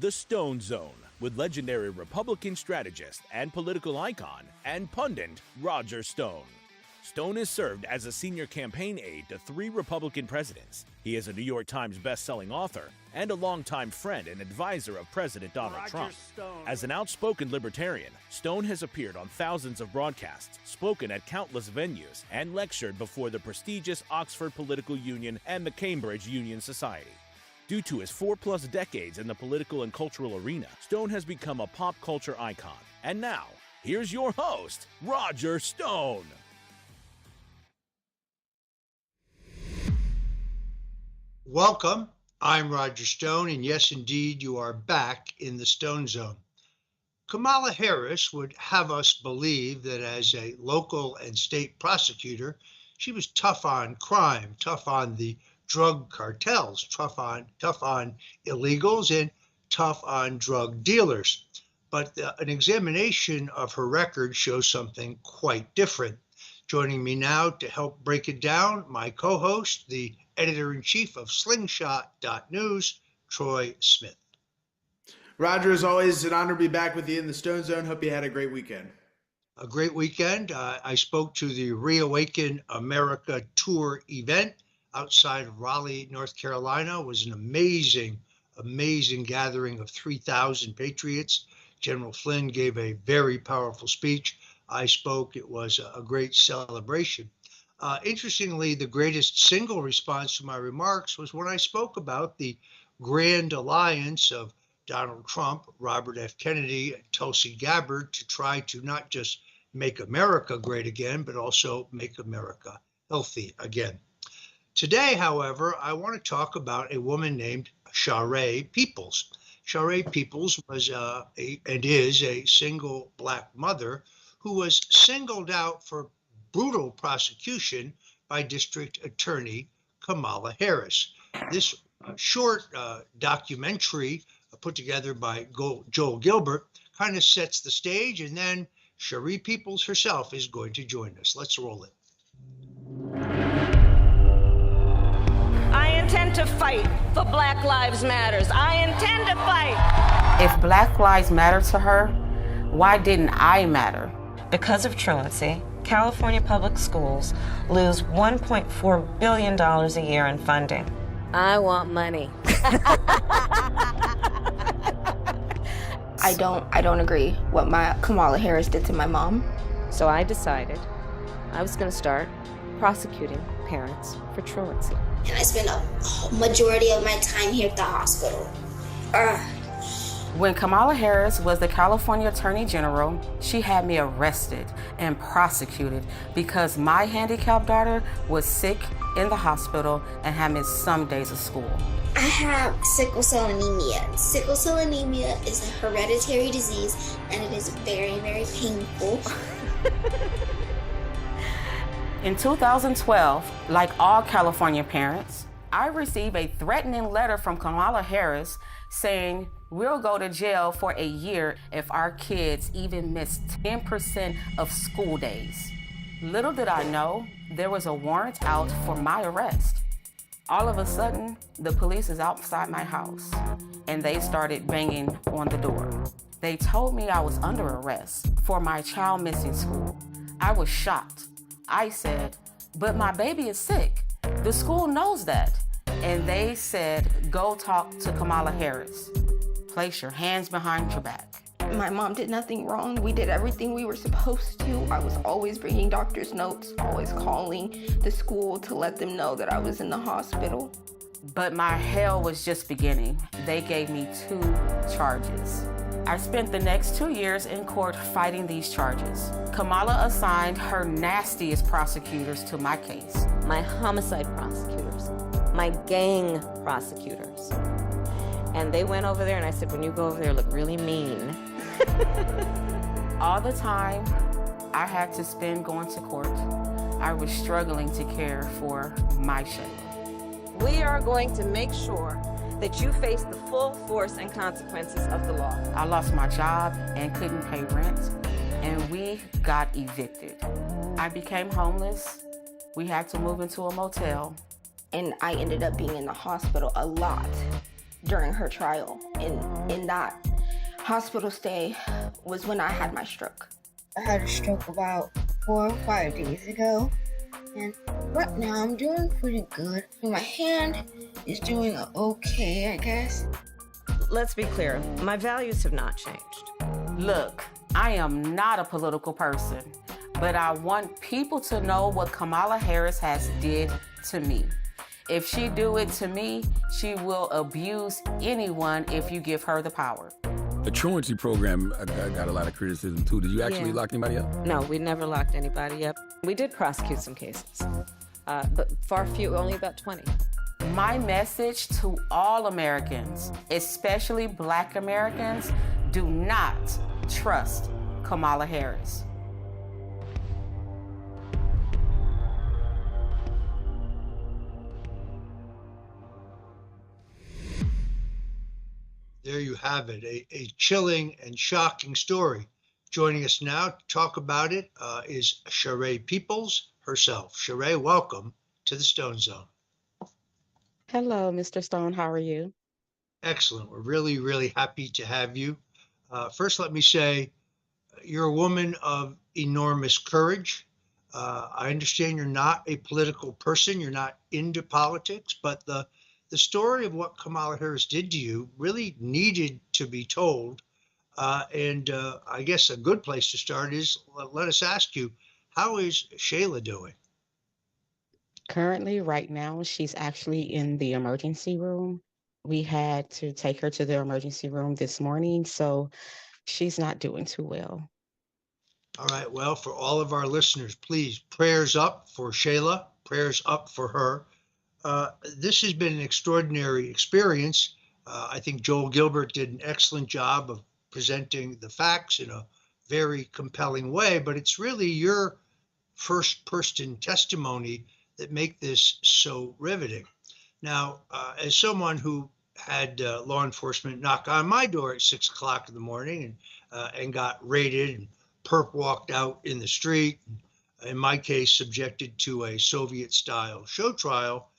The StoneZONE with legendary Republican strategist and political icon and pundit Roger Stone. Stone has served as a senior campaign aide to 3 Republican presidents. He is a New York Times best-selling author and a longtime friend and advisor of President Donald Trump. As an outspoken libertarian, Stone has appeared on thousands of broadcasts, spoken at countless venues, and lectured before the prestigious Oxford Political Union and the Cambridge Union Society. Due to his 4+ decades in the political and cultural arena, Stone has become a pop culture icon. And now, here's your host, Roger Stone. Welcome. I'm Roger Stone, and yes, indeed, you are back in the StoneZONE. Kamala Harris would have us believe that as a local and state prosecutor, she was tough on crime, tough on the drug cartels, tough on illegals, and tough on drug dealers. But an examination of her record shows something quite different. Joining me now to help break it down, my co-host, the editor-in-chief of Slingshot.News, Troy Smith. Roger, as always, an honor to be back with you in the StoneZONE. Hope you had a great weekend. A great weekend. I spoke to the Reawaken America Tour event outside of Raleigh, North Carolina. It was an amazing gathering of 3,000 patriots. General Flynn gave a very powerful speech. I spoke. It was a great celebration. Interestingly, the greatest single response to my remarks was when I spoke about the grand alliance of Donald Trump, Robert F. Kennedy, and Tulsi Gabbard to try to not just make America great again, but also make America healthy again. Today, however, I want to talk about a woman named Charee Peoples. Charee Peoples was and is a single Black mother who was singled out for brutal prosecution by District Attorney Kamala Harris. This short documentary put together by Joel Gilbert kind of sets the stage, and then Charee Peoples herself is going to join us. Let's roll it. I intend to fight for Black Lives Matters. I intend to fight. If Black lives matter to her, why didn't I matter? Because of truancy, California public schools lose $1.4 billion a year in funding. I want money. I don't agree what Kamala Harris did to my mom. So I decided I was going to start prosecuting parents for truancy. And I spent a majority of my time here at the hospital. When Kamala Harris was the California Attorney General, she had me arrested and prosecuted because my handicapped daughter was sick in the hospital and had missed some days of school. I have sickle cell anemia. Sickle cell anemia is a hereditary disease, and it is very, very painful. In 2012, like all California parents, I received a threatening letter from Kamala Harris saying, "We'll go to jail for a year if our kids even miss 10% of school days." Little did I know, there was a warrant out for my arrest. All of a sudden, the police is outside my house, and they started banging on the door. They told me I was under arrest for my child missing school. I was shocked. I said, "But my baby is sick. The school knows that." And they said, "Go talk to Kamala Harris. Place your hands behind your back." My mom did nothing wrong. We did everything we were supposed to. I was always bringing doctor's notes, always calling the school to let them know that I was in the hospital. But my hell was just beginning. They gave me 2 charges. I spent the next 2 years in court fighting these charges. Kamala assigned her nastiest prosecutors to my case. My homicide prosecutors, my gang prosecutors. And they went over there and I said, when you go over there, look really mean. All the time I had to spend going to court, I was struggling to care for my Shayla. We are going to make sure that you face the full force and consequences of the law. I lost my job and couldn't pay rent, and we got evicted. I became homeless. We had to move into a motel. And I ended up being in the hospital a lot. during her trial. In that hospital stay was when I had my stroke. I had a stroke about 4 or 5 days ago, and right now I'm doing pretty good. My hand is doing okay, I guess. Let's be clear, my values have not changed. Look, I am not a political person, but I want people to know what Kamala Harris has did to me. If she do it to me, she will abuse anyone if you give her the power. The truancy program got a lot of criticism too. Did you actually lock anybody up? No, we never locked anybody up. We did prosecute some cases, but far few, only about 20. My message to all Americans, especially Black Americans, do not trust Kamala Harris. There you have it, a chilling and shocking story. Joining us now to talk about it is Charee Peoples herself. Charee, welcome to the Stone Zone. Hello, Mr. Stone. How are you? Excellent. We're really, really happy to have you. First, let me say you're a woman of enormous courage. I understand you're not a political person. You're not into politics, but the story of what Kamala Harris did to you really needed to be told. I guess a good place to start is let us ask you, how is Shayla doing? Currently, right now, she's actually in the emergency room. We had to take her to the emergency room this morning, so she's not doing too well. All right. Well, for all of our listeners, please, prayers up for Shayla, prayers up for her. This has been an extraordinary experience. I think Joel Gilbert did an excellent job of presenting the facts in a very compelling way, but it's really your first-person testimony that make this so riveting. Now, as someone who had law enforcement knock on my door at 6 o'clock in the morning and got raided, and perp walked out in the street, in my case, subjected to a Soviet-style show trial,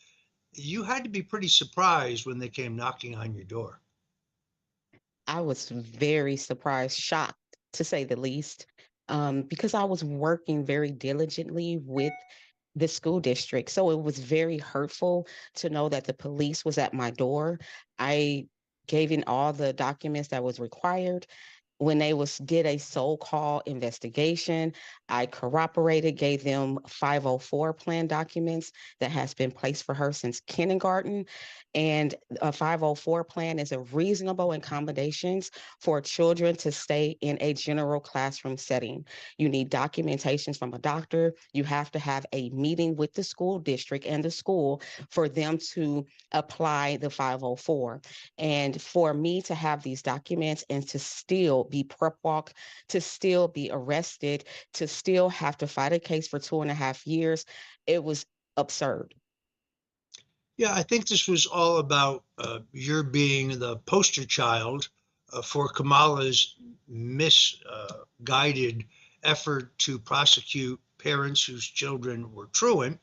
you had to be pretty surprised when they came knocking on your door. I was very surprised, shocked, to say the least, because I was working very diligently with the school district. So it was very hurtful to know that the police was at my door. I gave in all the documents that was required. When they did a so-called investigation, I corroborated, gave them 504 plan documents that has been placed for her since kindergarten. And a 504 plan is a reasonable accommodations for children to stay in a general classroom setting. You need documentations from a doctor. You have to have a meeting with the school district and the school for them to apply the 504. And for me to have these documents and to still be prep walk, to still be arrested, to still have to fight a case for 2.5 years, it was absurd. Yeah, I think this was all about your being the poster child for Kamala's misguided effort to prosecute parents whose children were truant.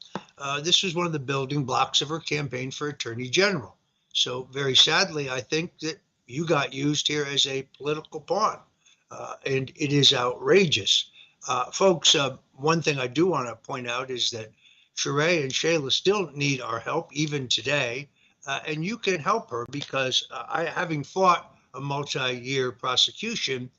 This was one of the building blocks of her campaign for Attorney General. So very sadly, I think that you got used here as a political pawn, and it is outrageous. Folks, one thing I do want to point out is that Cheree and Shayla still need our help even today, and you can help her because having fought a multi-year prosecution,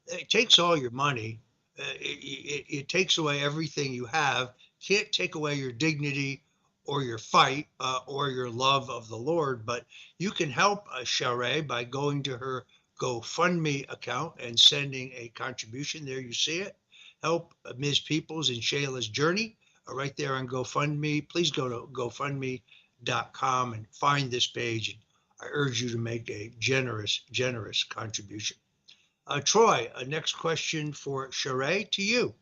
it takes all your money. It takes away everything you have. Can't take away your dignity or your fight or your love of the Lord, but you can help Cheree by going to her GoFundMe account and sending a contribution. There you see it. Help Ms. Peoples in Shayla's journey. Right there on GoFundMe. Please go to GoFundMe.com and find this page. And I urge you to make a generous contribution. Troy, next question for Cheree to you.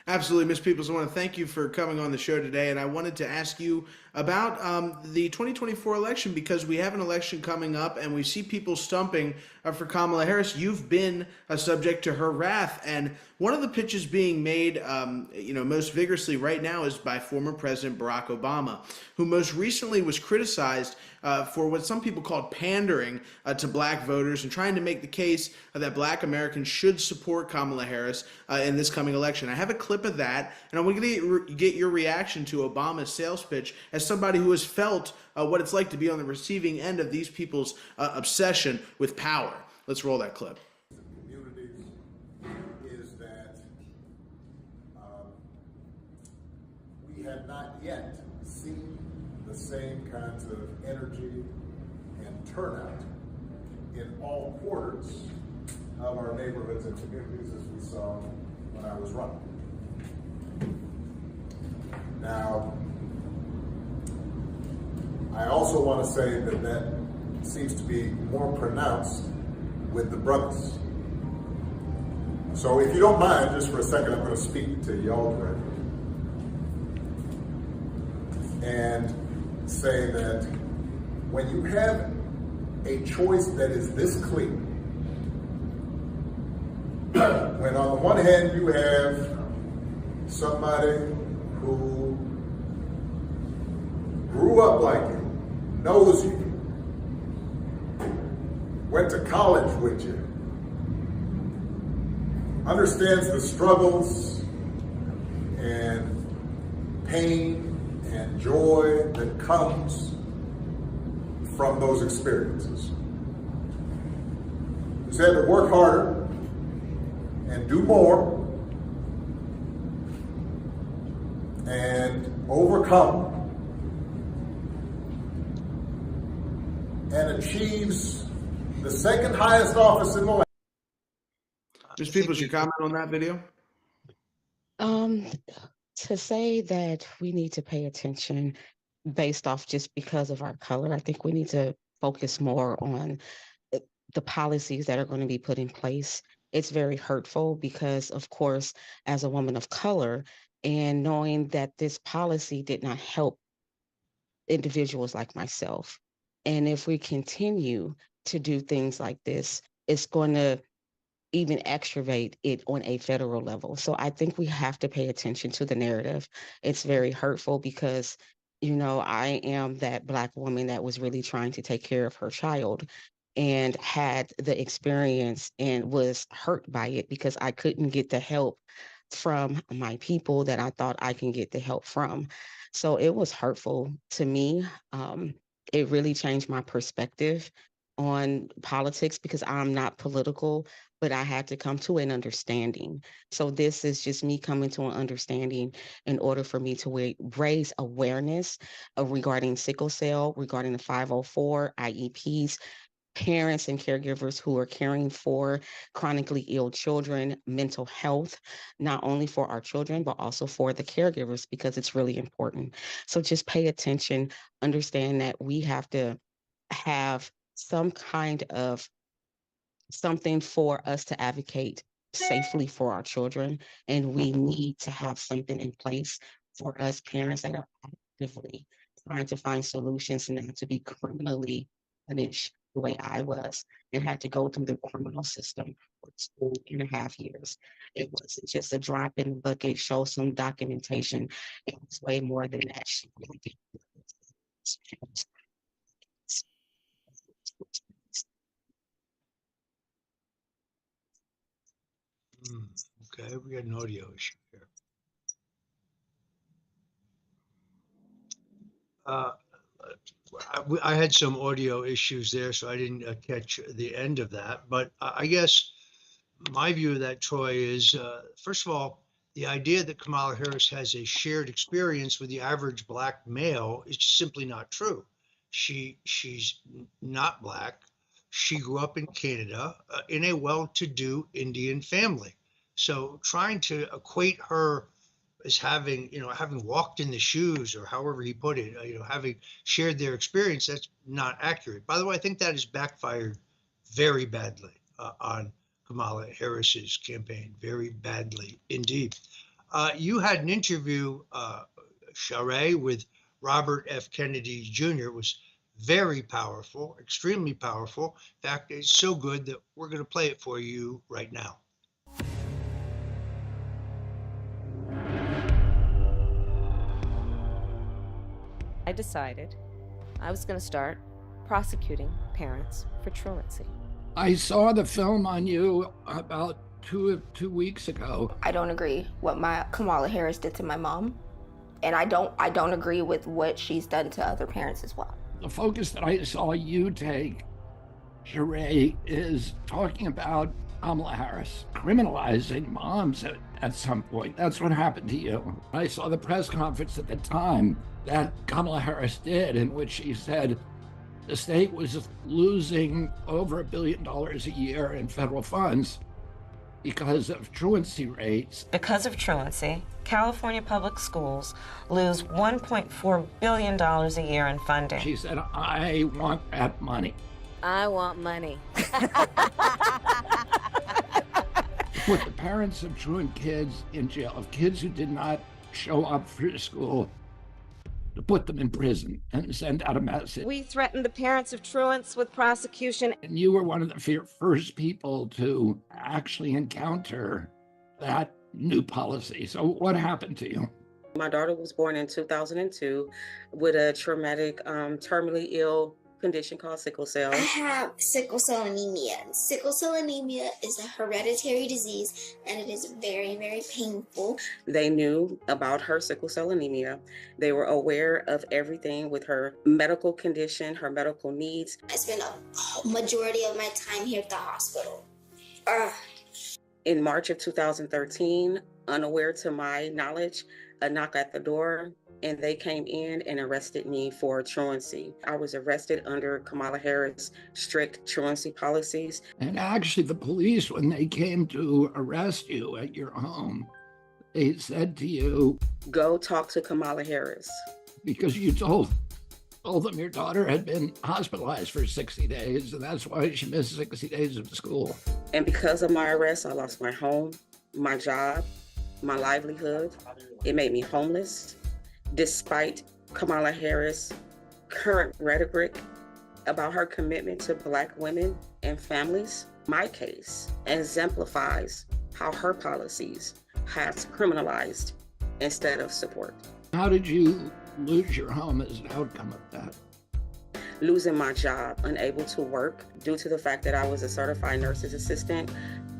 Absolutely, Ms. Peoples. I want to thank you for coming on the show today, and I wanted to ask you about the 2024 election, because we have an election coming up, and we see people stumping for Kamala Harris. You've been subject to her wrath, and one of the pitches being made, most vigorously right now is by former President Barack Obama, who most recently was criticized for what some people called pandering to black voters and trying to make the case that black Americans should support Kamala Harris in this coming election. I have a clip of that, and I want to get your reaction to Obama's sales pitch as somebody who has felt what it's like to be on the receiving end of these people's obsession with power. Let's roll that clip. Communities is that we have not yet seen the same kinds of energy and turnout in all quarters of our neighborhoods and communities as we saw when I was running. Now, I also want to say that seems to be more pronounced with the brothers. So if you don't mind, just for a second, I'm going to speak to y'all directly and say that when you have a choice that is this clear, when on the one hand you have somebody who grew up like you, knows you, went to college with you, understands the struggles and pain and joy that comes from those experiences. He's had to work harder and do more and overcome and achieves the second highest office in the land. Ms. Peoples, your comment on that video? To say that we need to pay attention based off just because of our color, I think we need to focus more on the policies that are going to be put in place. It's very hurtful because, of course, as a woman of color, and knowing that this policy did not help individuals like myself. And if we continue to do things like this, it's going to even aggravate it on a federal level. So I think we have to pay attention to the narrative. It's very hurtful because, I am that Black woman that was really trying to take care of her child and had the experience and was hurt by it because I couldn't get the help from my people that I thought I can get the help from. So it was hurtful to me. It really changed my perspective on politics because I'm not political, but I had to come to an understanding. So this is just me coming to an understanding in order for me to raise awareness regarding sickle cell, regarding the 504, IEPs, parents and caregivers who are caring for chronically ill children, mental health, not only for our children, but also for the caregivers, because it's really important. So just pay attention, understand that we have to have some kind of something for us to advocate safely for our children. And we need to have something in place for us parents that are actively trying to find solutions and not to be criminally punished the way I was and had to go through the criminal system for 2.5 years. It wasn't just a drop in the bucket, show some documentation. It was way more than that. She really did. Okay, we got an audio issue here. I had some audio issues there, so I didn't catch the end of that. But I guess my view of that, Troy, is first of all, the idea that Kamala Harris has a shared experience with the average Black male is just simply not true. She's not Black. She grew up in Canada in a well-to-do Indian family. So trying to equate her as having walked in the shoes, or however he put it, having shared their experience, that's not accurate. By the way, I think that has backfired very badly on Kamala Harris's campaign, very badly indeed. You had an interview, Charee, with Robert F. Kennedy Jr. It was very powerful, extremely powerful. In fact, it's so good that we're going to play it for you right now. I decided I was going to start prosecuting parents for truancy. I saw the film on you about two weeks ago. I don't agree what Kamala Harris did to my mom, and I don't agree with what she's done to other parents as well. The focus that I saw you take, Cheree, is talking about Kamala Harris criminalizing moms at some point. That's what happened to you. I saw the press conference at the time that Kamala Harris did, in which she said the state was losing over $1 billion a year in federal funds because of truancy rates. Because of truancy, California public schools lose $1.4 billion a year in funding. She said, I want that money. I want money. Put the parents of truant kids in jail, of kids who did not show up for school, to put them in prison and send out a message. We threatened the parents of truants with prosecution. And you were one of the first people to actually encounter that new policy. So what happened to you? My daughter was born in 2002 with a traumatic, terminally ill condition called sickle cell. I have sickle cell anemia. Sickle cell anemia is a hereditary disease, and it is very, very painful. They knew about her sickle cell anemia. They were aware of everything with her medical condition, her medical needs. I spend a majority of my time here at the hospital. In March of 2013, unaware to my knowledge, a knock at the door, and they came in and arrested me for truancy. I was arrested under Kamala Harris' strict truancy policies. And actually the police, when they came to arrest you at your home, they said to you, go talk to Kamala Harris. Because you told them your daughter had been hospitalized for 60 days, and that's why she missed 60 days of school. And because of my arrest, I lost my home, my job, my livelihood. It made me homeless. Despite Kamala Harris' current rhetoric about her commitment to Black women and families, my case exemplifies how her policies have criminalized instead of support. How did you lose your home as an outcome of that? Losing my job, unable to work due to the fact that I was a certified nurse's assistant.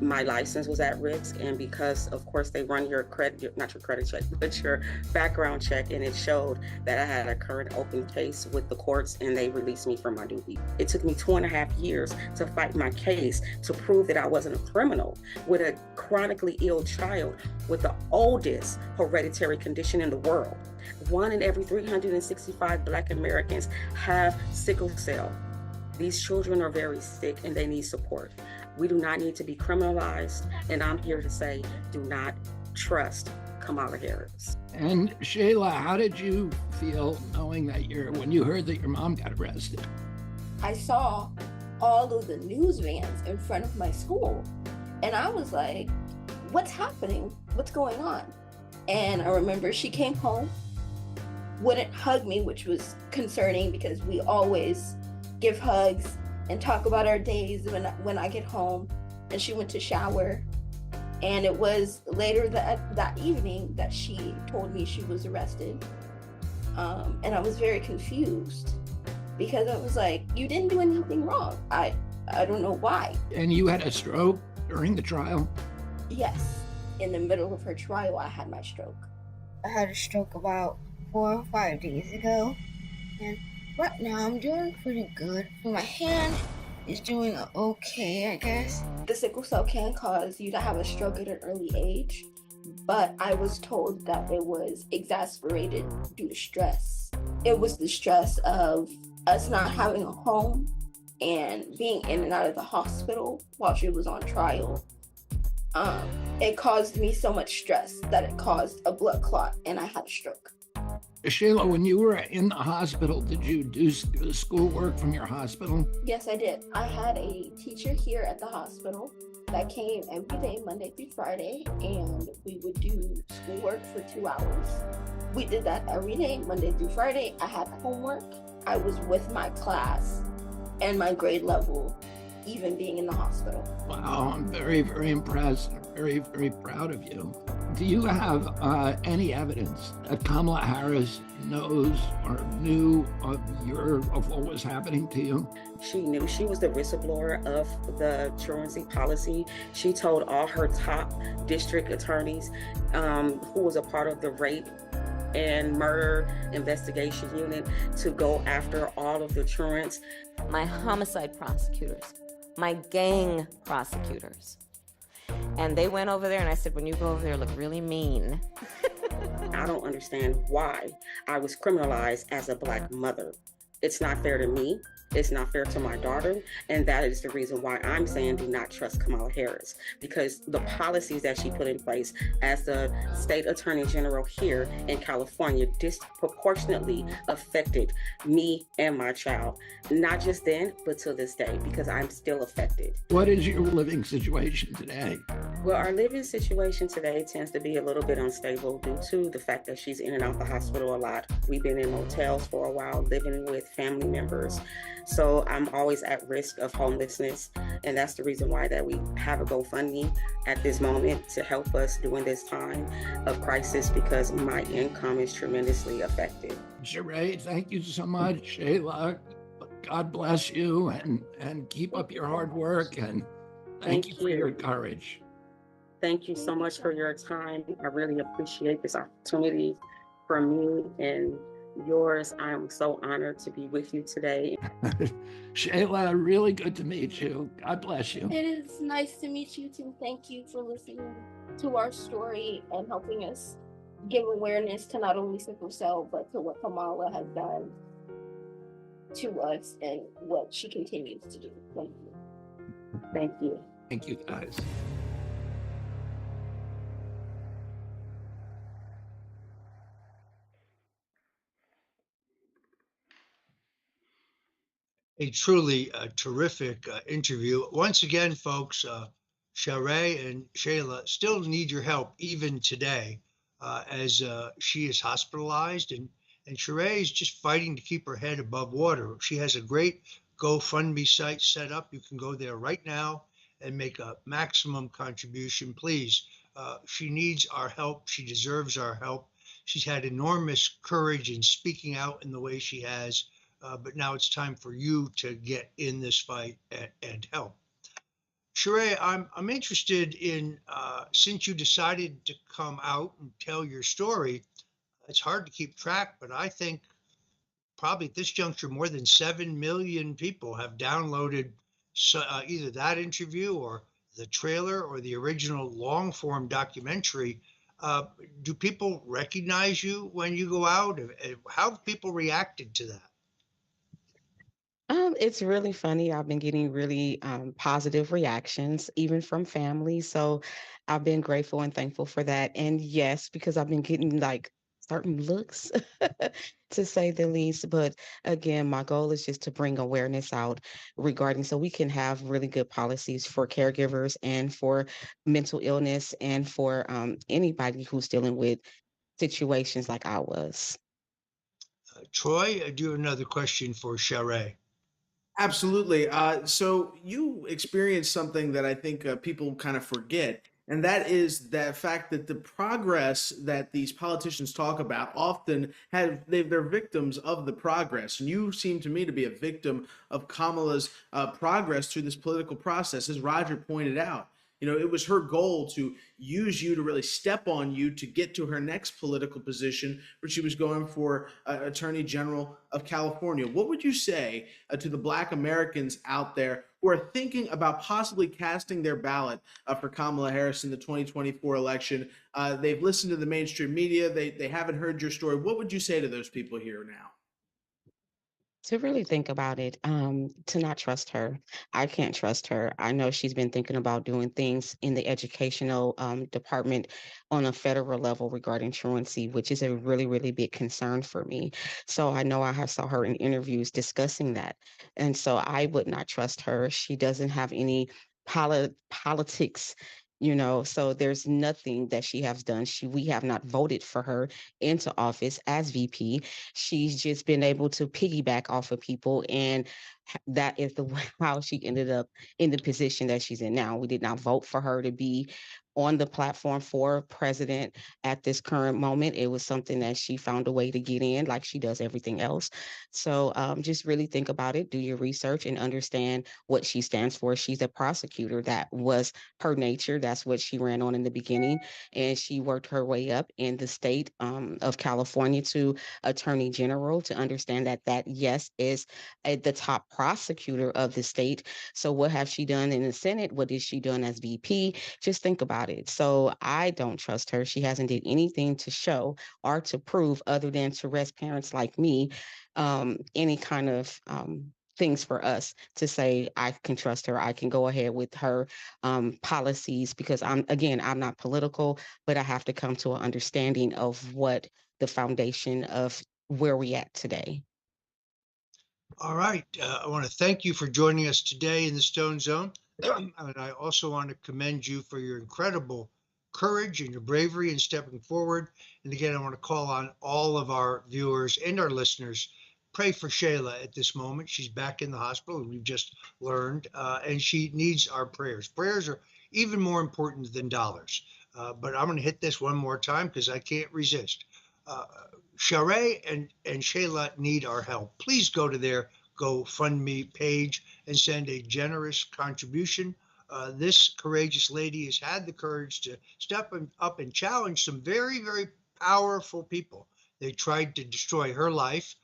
My license was at risk, and because of course they run your credit, not your credit check, but your background check, and it showed that I had a current open case with the courts, and they released me from my duty. It took me 2.5 years to fight my case to prove that I wasn't a criminal with a chronically ill child with the oldest hereditary condition in the world. 1 in every 365 Black Americans have sickle cell. These children are very sick and they need support. We do not need to be criminalized, and I'm here to say, do not trust Kamala Harris. And Shayla, how did you feel knowing that when you heard that your mom got arrested? I saw all of the news vans in front of my school, and I was like, what's happening? What's going on? And I remember she came home, wouldn't hug me, which was concerning because we always give hugs and talk about our days when I get home. And she went to shower, and it was later that evening that she told me she was arrested. And I was very confused because I was like, you didn't do anything wrong. I don't know why. And you had a stroke during the trial? Yes. In the middle of her trial, I had my stroke. I had a stroke about 4 or 5 days ago, and right now I'm doing pretty good. My hand is doing okay, I guess. The sickle cell can cause you to have a stroke at an early age, but I was told that it was exacerbated due to stress. It was the stress of us not having a home and being in and out of the hospital while she was on trial. It caused me so much stress that it caused a blood clot, and I had a stroke. Shayla, when you were in the hospital, did you do schoolwork from your hospital? Yes, I did. I had a teacher here at the hospital that came every day, Monday through Friday, and we would do schoolwork for 2 hours. We did that every day, Monday through Friday. I had homework. I was with my class and my grade level, even being in the hospital. Wow, I'm very, very impressed. Very, very proud of you. Do you have any evidence that Kamala Harris knows or knew of what was happening to you? She knew. She was the whistleblower of the truancy policy. She told all her top district attorneys who was a part of the rape and murder investigation unit to go after all of the truants. My homicide prosecutors, my gang prosecutors. And they went over there and I said, when you go over there, look really mean. I don't understand why I was criminalized as a Black mother. It's not fair to me. It's not fair to my daughter. And that is the reason why I'm saying do not trust Kamala Harris, because the policies that she put in place as the state attorney general here in California disproportionately affected me and my child. Not just then, but to this day, because I'm still affected. What is your living situation today? Well, our living situation today tends to be a little bit unstable due to the fact that she's in and out the hospital a lot. We've been in motels for a while, living with family members. So I'm always at risk of homelessness. And that's the reason why that we have a GoFundMe at this moment to help us during this time of crisis, because my income is tremendously affected. Cheree, thank you so much. Shayla, God bless you and keep up your hard work, and thank you for your courage. Thank you so much for your time. I really appreciate this opportunity for me and yours. I'm so honored to be with you today. Shayla, really good to meet you. God bless you. It is nice to meet you too. Thank you for listening to our story and helping us give awareness to not only sickle cell, but to what Kamala has done to us and what she continues to do. Thank you. Thank you. Thank you, guys. A truly terrific interview. Once again, folks, Charee and Shayla still need your help even today as she is hospitalized, and Cheree is just fighting to keep her head above water. She has a great GoFundMe site set up. You can go there right now and make a maximum contribution, please. She needs our help. She deserves our help. She's had enormous courage in speaking out in the way she has. But now it's time for you to get in this fight and help. Cheree, I'm interested in, since you decided to come out and tell your story, it's hard to keep track, but I think probably at this juncture, more than 7 million people have downloaded either that interview or the trailer or the original long form documentary. Do people recognize you when you go out? How have people reacted to that? It's really funny. I've been getting really positive reactions, even from family. So I've been grateful and thankful for that. And yes, because I've been getting like certain looks, to say the least. But again, my goal is just to bring awareness out regarding so we can have really good policies for caregivers and for mental illness and for anybody who's dealing with situations like I was. Troy, I do have another question for Cheree. Absolutely. So you experienced something that I think people kind of forget, and that is that fact that the progress that these politicians talk about often they're victims of the progress. And you seem to me to be a victim of Kamala's progress through this political process, as Roger pointed out. You know, it was her goal to use you to really step on you to get to her next political position, where she was going for Attorney General of California. What would you say to the Black Americans out there who are thinking about possibly casting their ballot for Kamala Harris in the 2024 election? They've listened to the mainstream media. They haven't heard your story. What would you say to those people here now? To really think about it, to not trust her. I can't trust her. I know she's been thinking about doing things in the educational department on a federal level regarding truancy, which is a really, really big concern for me. So I know I have saw her in interviews discussing that. And so I would not trust her. She doesn't have any politics, so there's nothing that she has done. We have not voted for her into office as VP. She's just been able to piggyback off of people, and that is how she ended up in the position that she's in now. We did not vote for her to be on the platform for president at this current moment. It was something that she found a way to get in, like she does everything else. So just really think about it, do your research, and understand what she stands for. She's a prosecutor. That was her nature. That's what she ran on in the beginning. And she worked her way up in the state of California to attorney general, to understand that yes, is the top prosecutor of the state. So what has she done in the Senate? What is she done as VP? Just think about it. So I don't trust her. She hasn't did anything to show or to prove, other than to arrest parents like me, any kind of things for us to say I can trust her. I can go ahead with her policies, because I'm not political, but I have to come to an understanding of what the foundation of where we at today. All right. I want to thank you for joining us today in the Stone Zone. And I also want to commend you for your incredible courage and your bravery in stepping forward. And again, I want to call on all of our viewers and our listeners, pray for Shayla at this moment. She's back in the hospital, we've just learned, and she needs our prayers. Prayers are even more important than dollars. But I'm going to hit this one more time because I can't resist. Cheree and Shayla need our help. Please go to their GoFundMe page and send a generous contribution. This courageous lady has had the courage to step up and challenge some very, very powerful people. They tried to destroy her life.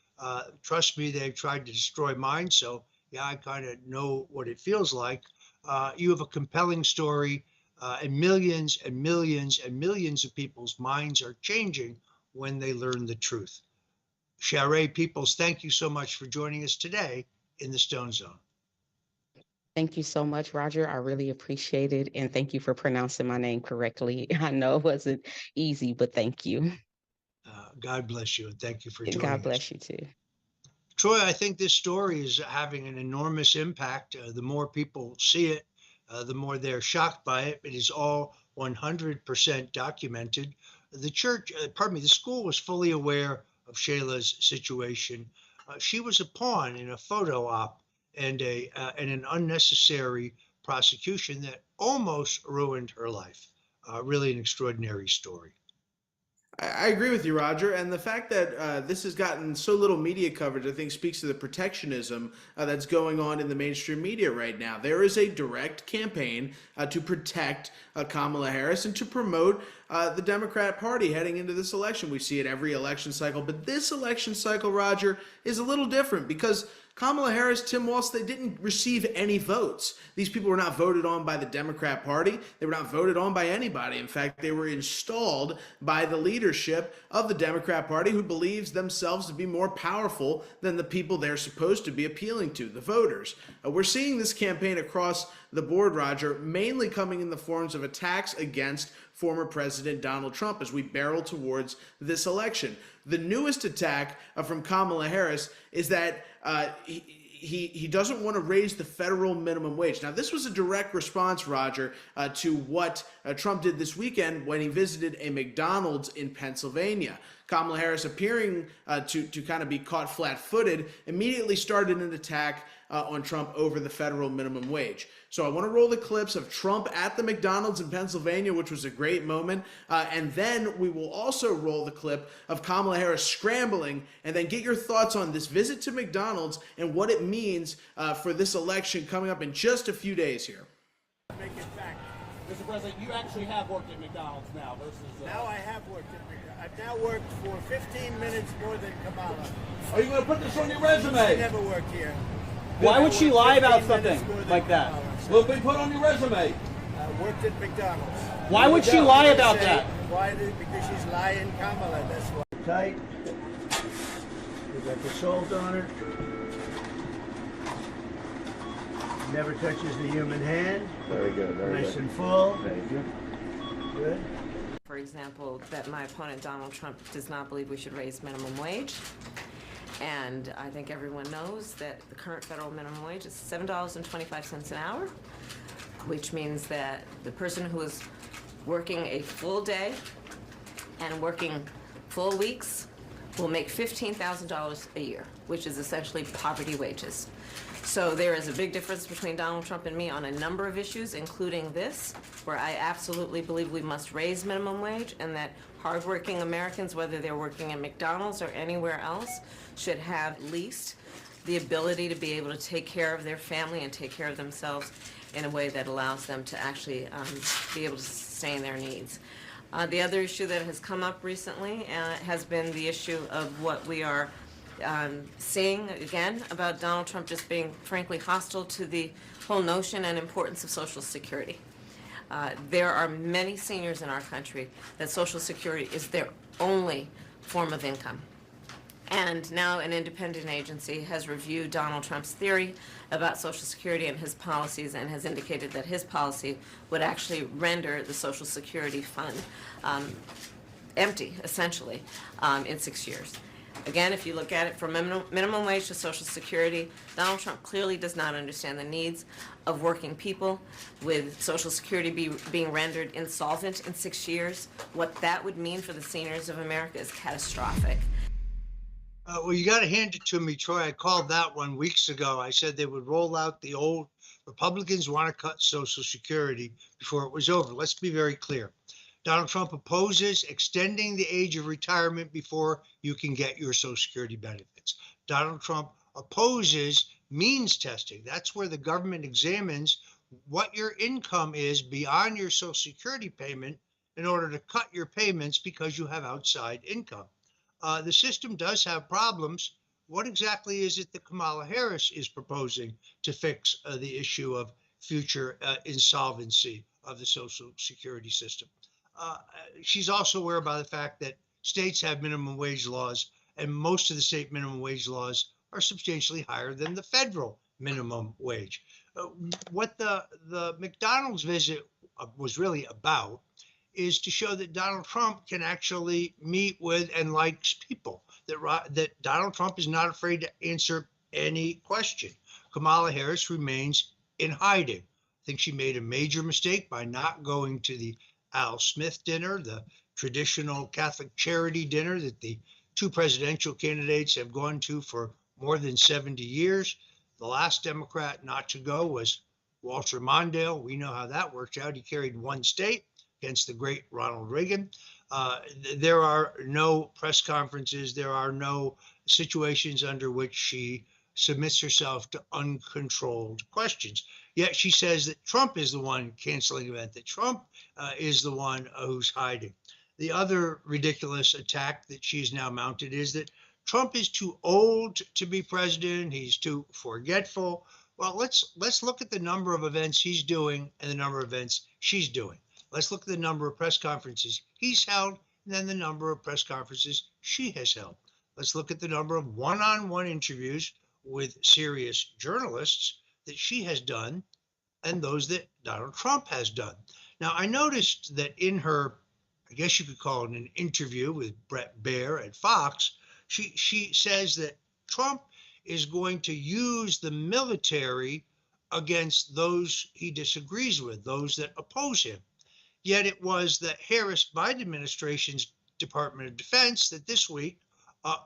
Trust me, they've tried to destroy mine. So yeah, I kind of know what it feels like. You have a compelling story, and millions and millions and millions of people's minds are changing when they learn the truth. Charee Peoples, thank you so much for joining us today in the Stone Zone. Thank you so much, Roger. I really appreciate it. And thank you for pronouncing my name correctly. I know it wasn't easy, but thank you. God bless you, and thank you for joining us. God bless you too. Troy, I think this story is having an enormous impact. The more people see it, the more they're shocked by it. It is all 100% documented. The school was fully aware of Shayla's situation. She was a pawn in a photo op and an unnecessary prosecution that almost ruined her life. Really an extraordinary story. I agree with you, Roger. And the fact that this has gotten so little media coverage, I think, speaks to the protectionism that's going on in the mainstream media right now. There is a direct campaign to protect Kamala Harris and to promote the Democrat Party heading into this election. We see it every election cycle. But this election cycle, Roger, is a little different because Kamala Harris, Tim Walz, they didn't receive any votes. These people were not voted on by the Democrat Party. They were not voted on by anybody. In fact, they were installed by the leadership of the Democrat Party, who believes themselves to be more powerful than the people they're supposed to be appealing to, the voters. We're seeing this campaign across the board, Roger, mainly coming in the forms of attacks against former President Donald Trump as we barrel towards this election. The newest attack from Kamala Harris is that he doesn't want to raise the federal minimum wage. Now, this was a direct response, Roger, to what Trump did this weekend when he visited a McDonald's in Pennsylvania. Kamala Harris, appearing to kind of be caught flat-footed, immediately started an attack on Trump over the federal minimum wage. So I want to roll the clips of Trump at the McDonald's in Pennsylvania, which was a great moment. And then we will also roll the clip of Kamala Harris scrambling, and then get your thoughts on this visit to McDonald's and what it means for this election coming up in just a few days here. Make it back. Mr. President, you actually have worked at McDonald's now versus... Now I have worked at McDonald's. I've now worked for 15 minutes more than Kamala. Are you going to put this on your resume? I never worked here. Why would she lie about something like that? Will it be put on your resume? I worked at McDonald's. Why would she lie about that? Why? Because she's lying, Kamala, that's why. Tight. You got the salt on it. Never touches the human hand. Very good. Very nice and full. Thank you. Good. For example, that my opponent, Donald Trump, does not believe we should raise minimum wage. And I think everyone knows that the current federal minimum wage is $7.25 an hour. which means that the person who is working a full day and working full weeks will make $15,000 a year, which is essentially poverty wages. So there is a big difference between Donald Trump and me on a number of issues, including this, where I absolutely believe we must raise minimum wage and that hardworking Americans, whether they're working at McDonald's or anywhere else, should have at least the ability to be able to take care of their family and take care of themselves in a way that allows them to actually be able to sustain their needs. The other issue that has come up recently has been the issue of what we are seeing again about Donald Trump just being frankly hostile to the whole notion and importance of Social Security. There are many seniors in our country that Social Security is their only form of income. And now an independent agency has reviewed Donald Trump's theory about Social Security and his policies and has indicated that his policy would actually render the Social Security fund empty, essentially, in 6 years. Again, if you look at it from minimum wage to Social Security, Donald Trump clearly does not understand the needs of working people, with Social Security being rendered insolvent in 6 years. What that would mean for the seniors of America is catastrophic. Well, you got to hand it to me, Troy. I called that one weeks ago. I said they would roll out the old Republicans want to cut Social Security before it was over. Let's be very clear. Donald Trump opposes extending the age of retirement before you can get your Social Security benefits. Donald Trump opposes means testing. That's where the government examines what your income is beyond your Social Security payment in order to cut your payments because you have outside income. The system does have problems. What exactly is it that Kamala Harris is proposing to fix the issue of future insolvency of the Social Security system? She's also aware by the fact that states have minimum wage laws, and most of the state minimum wage laws are substantially higher than the federal minimum wage. What the McDonald's visit was really about is to show that Donald Trump can actually meet with and likes people, that Donald Trump is not afraid to answer any question. Kamala Harris remains in hiding. I think she made a major mistake by not going to the Al Smith dinner, the traditional Catholic charity dinner that the two presidential candidates have gone to for more than 70 years. The last Democrat not to go was Walter Mondale. We know how that worked out. He carried one state against the great Ronald Reagan. There are no press conferences. There are no situations under which she submits herself to uncontrolled questions. Yet she says that Trump is the one canceling the event, that Trump is the one who's hiding. The other ridiculous attack that she's now mounted is that Trump is too old to be president. He's too forgetful. Well, let's look at the number of events he's doing and the number of events she's doing. Let's look at the number of press conferences he's held and then the number of press conferences she has held. Let's look at the number of one-on-one interviews with serious journalists that she has done and those that Donald Trump has done. Now, I noticed that in her, I guess you could call it an interview with Bret Baier at Fox, she says that Trump is going to use the military against those he disagrees with, those that oppose him. Yet it was the Harris-Biden administration's Department of Defense that this week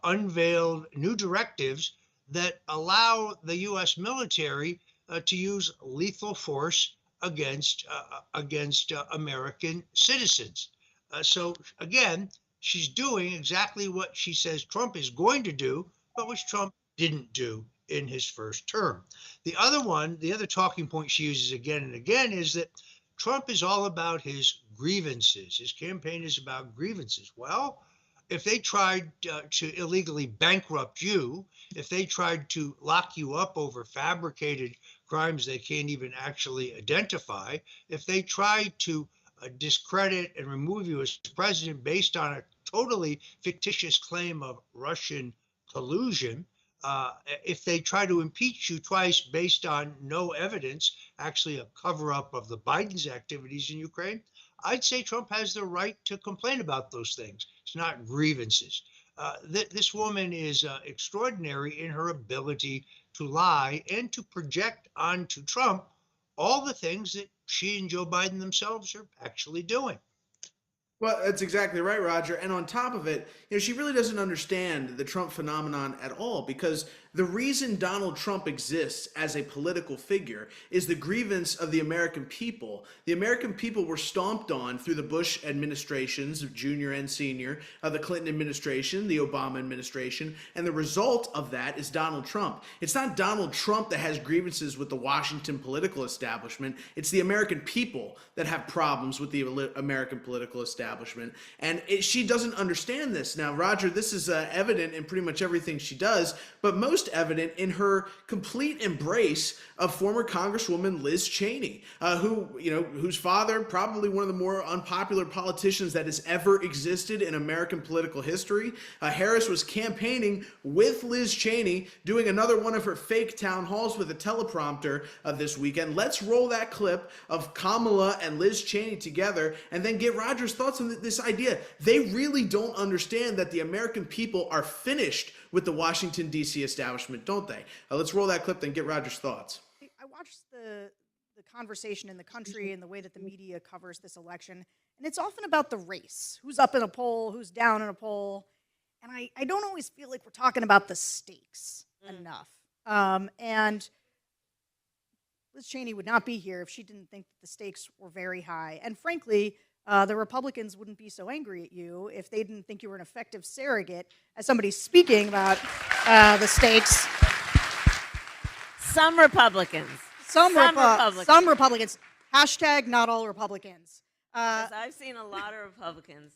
unveiled new directives that allow the U.S. military to use lethal force against American citizens. So again, she's doing exactly what she says Trump is going to do, but which Trump didn't do in his first term. The other talking point she uses again and again is that Trump is all about his grievances. His campaign is about grievances. Well, if they tried to illegally bankrupt you, if they tried to lock you up over fabricated crimes they can't even actually identify, if they tried to discredit and remove you as president based on a totally fictitious claim of Russian collusion, if they try to impeach you twice based on no evidence, actually a cover-up of the Biden's activities in Ukraine, I'd say Trump has the right to complain about those things. It's not grievances. This woman is extraordinary in her ability to lie and to project onto Trump all the things that she and Joe Biden themselves are actually doing. Well, that's exactly right, Roger. And on top of it, she really doesn't understand the Trump phenomenon at all, because the reason Donald Trump exists as a political figure is the grievance of the American people. The American people were stomped on through the Bush administrations, junior and senior, the Clinton administration, the Obama administration, and the result of that is Donald Trump. It's not Donald Trump that has grievances with the Washington political establishment. It's the American people that have problems with the American political establishment. And she doesn't understand this. Now, Roger, this is evident in pretty much everything she does, but most evident in her complete embrace of former Congresswoman Liz Cheney, whose father, probably one of the more unpopular politicians that has ever existed in American political history. Harris was campaigning with Liz Cheney, doing another one of her fake town halls with a teleprompter this weekend. Let's roll that clip of Kamala and Liz Cheney together and then get Roger's thoughts on this idea. They really don't understand that the American people are finished with the Washington, D.C. establishment, don't they? Let's roll that clip and get Roger's thoughts. I watched the conversation in the country and the way that the media covers this election, and it's often about the race. Who's up in a poll, who's down in a poll. And I don't always feel like we're talking about the stakes enough. And Liz Cheney would not be here if she didn't think that the stakes were very high. And frankly, the Republicans wouldn't be so angry at you if they didn't think you were an effective surrogate as somebody speaking about the stakes. Some Republicans. Some Republicans. Hashtag not all Republicans. I've seen a lot of Republicans.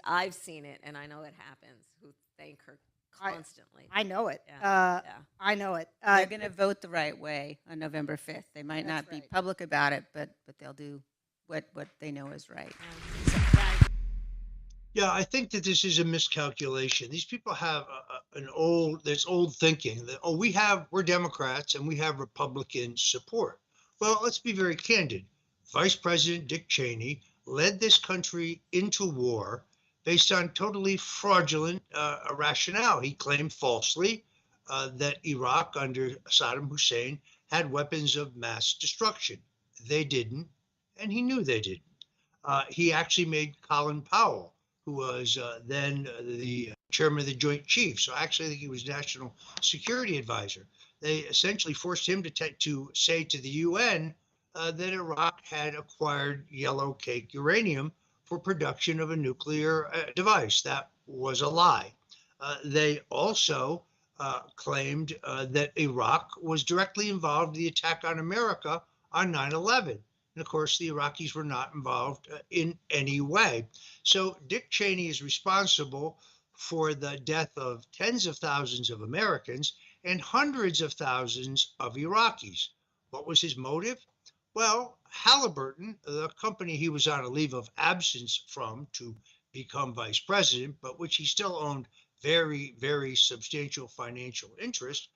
I've seen it, and I know it happens, who thank her constantly. I know it. Yeah. I know it. They're going to vote the right way on November 5th. They might not be public about it, but they'll do what they know is right. Yeah, I think that this is a miscalculation. These people have there's old thinking that, we're Democrats and we have Republican support. Well, let's be very candid. Vice President Dick Cheney led this country into war based on totally fraudulent rationale. He claimed falsely that Iraq under Saddam Hussein had weapons of mass destruction. They didn't, and he knew they didn't. He actually made Colin Powell, who was then the chairman of the Joint Chiefs. So actually, I think he was National Security Advisor. They essentially forced him to say to the UN that Iraq had acquired yellow cake uranium for production of a nuclear device. That was a lie. They also claimed that Iraq was directly involved in the attack on America on 9/11. And of course, the Iraqis were not involved in any way. So Dick Cheney is responsible for the death of tens of thousands of Americans and hundreds of thousands of Iraqis. What was his motive? Well, Halliburton, the company he was on a leave of absence from to become vice president, but which he still owned very, very substantial financial interest,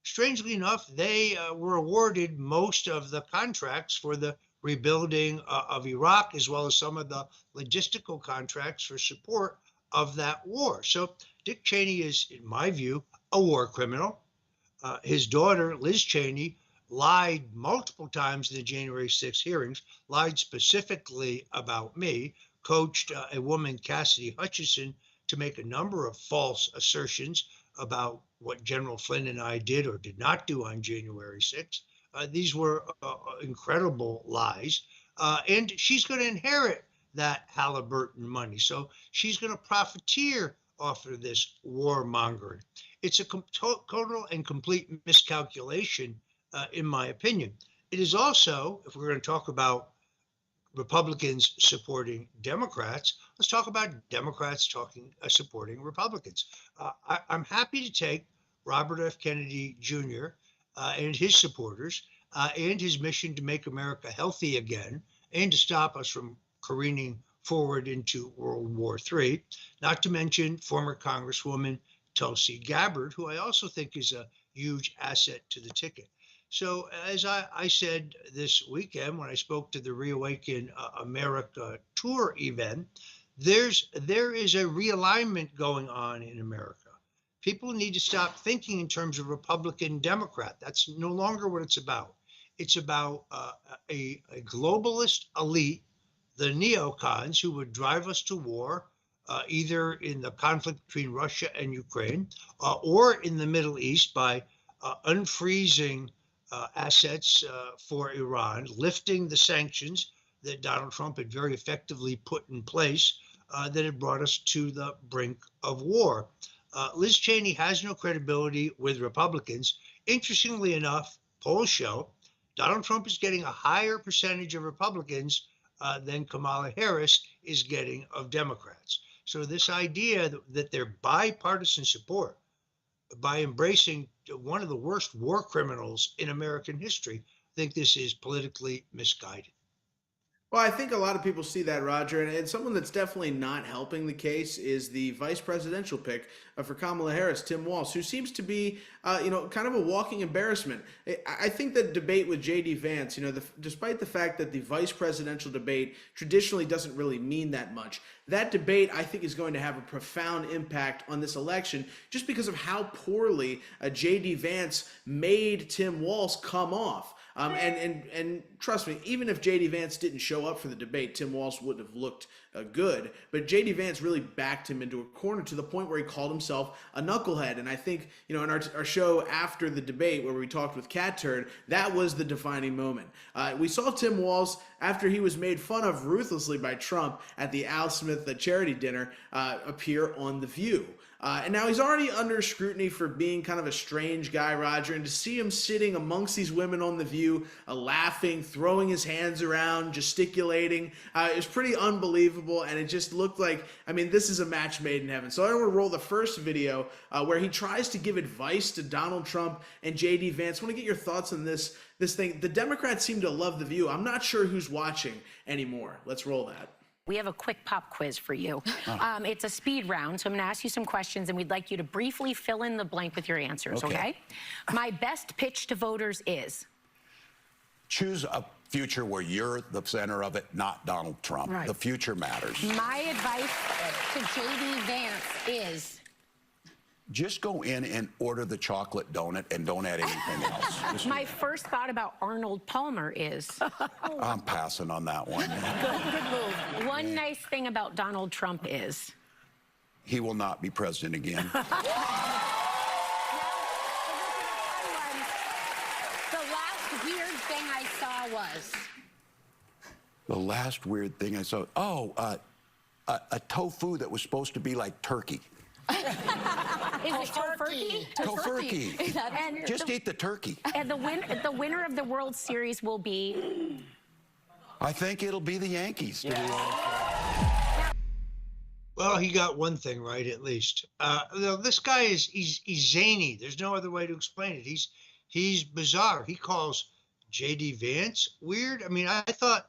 strangely enough, they were awarded most of the contracts for the rebuilding of Iraq, as well as some of the logistical contracts for support of that war. So Dick Cheney is, in my view, a war criminal. His daughter, Liz Cheney, lied multiple times in the January 6 hearings, lied specifically about me, coached a woman, Cassidy Hutchinson, to make a number of false assertions about what General Flynn and I did or did not do on January 6th. These were incredible lies. And she's going to inherit that Halliburton money. So she's going to profiteer off of this warmongering. It's a total and complete miscalculation, in my opinion. It is also, if we're going to talk about Republicans supporting Democrats, let's talk about Democrats supporting Republicans. I'm happy to take Robert F. Kennedy Jr. And his supporters and his mission to make America healthy again and to stop us from careening forward into World War III, not to mention former Congresswoman Tulsi Gabbard, who I also think is a huge asset to the ticket. So as I said this weekend when I spoke to the Reawaken America tour event, there is a realignment going on in America. People need to stop thinking in terms of Republican Democrat. That's no longer what it's about. It's about a globalist elite, the neocons, who would drive us to war, either in the conflict between Russia and Ukraine or in the Middle East by unfreezing assets for Iran, lifting the sanctions that Donald Trump had very effectively put in place that had brought us to the brink of war. Liz Cheney has no credibility with Republicans. Interestingly enough, polls show Donald Trump is getting a higher percentage of Republicans than Kamala Harris is getting of Democrats. So this idea that they're bipartisan support by embracing one of the worst war criminals in American history, I think this is politically misguided. Well, I think a lot of people see that, Roger, and someone that's definitely not helping the case is the vice presidential pick for Kamala Harris, Tim Walz, who seems to be, kind of a walking embarrassment. I think that debate with J.D. Vance, despite the fact that the vice presidential debate traditionally doesn't really mean that much, that debate, I think, is going to have a profound impact on this election just because of how poorly J.D. Vance made Tim Walz come off. And trust me, even if J.D. Vance didn't show up for the debate, Tim Walz wouldn't have looked good. But J.D. Vance really backed him into a corner to the point where he called himself a knucklehead. And I think, in our show after the debate where we talked with Cat Turd, that was the defining moment. We saw Tim Walz, after he was made fun of ruthlessly by Trump at the Al Smith charity dinner, appear on The View. And now he's already under scrutiny for being kind of a strange guy, Roger, and to see him sitting amongst these women on The View, laughing, throwing his hands around, gesticulating, it was pretty unbelievable, and it just looked like, this is a match made in heaven. So I want to roll the first video where he tries to give advice to Donald Trump and J.D. Vance. I want to get your thoughts on this thing. The Democrats seem to love The View. I'm not sure who's watching anymore. Let's roll that. We have a quick pop quiz for you. It's a speed round, so I'm going to ask you some questions, and we'd like you to briefly fill in the blank with your answers, okay? My best pitch to voters is? Choose a future where you're the center of it, not Donald Trump. Right. The future matters. My advice to J.D. Vance is? Just go in and order the chocolate donut and don't add anything else. My first thought about Arnold Palmer is? I'm passing on that one. Good move. One nice thing about Donald Trump is? He will not be president again. The last weird thing I saw was? The last weird thing I saw, a tofu that was supposed to be like turkey. Is it tofurkey? Tofurkey. And just eat the turkey. And the winner of the World Series will be? I think it'll be the Yankees. Yeah. Well, he got one thing right, at least. This guy he's zany. There's no other way to explain it. He's bizarre. He calls J.D. Vance weird. I thought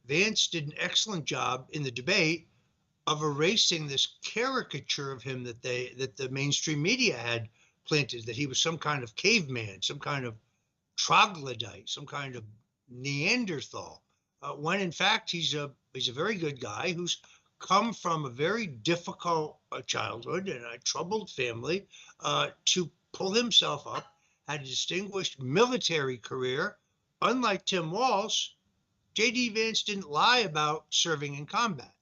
Vance did an excellent job in the debate of erasing this caricature of him that the mainstream media had planted, that he was some kind of caveman, some kind of troglodyte, some kind of Neanderthal, when in fact he's a very good guy who's come from a very difficult childhood and a troubled family to pull himself up, had a distinguished military career. Unlike Tim Walz, J.D. Vance didn't lie about serving in combat.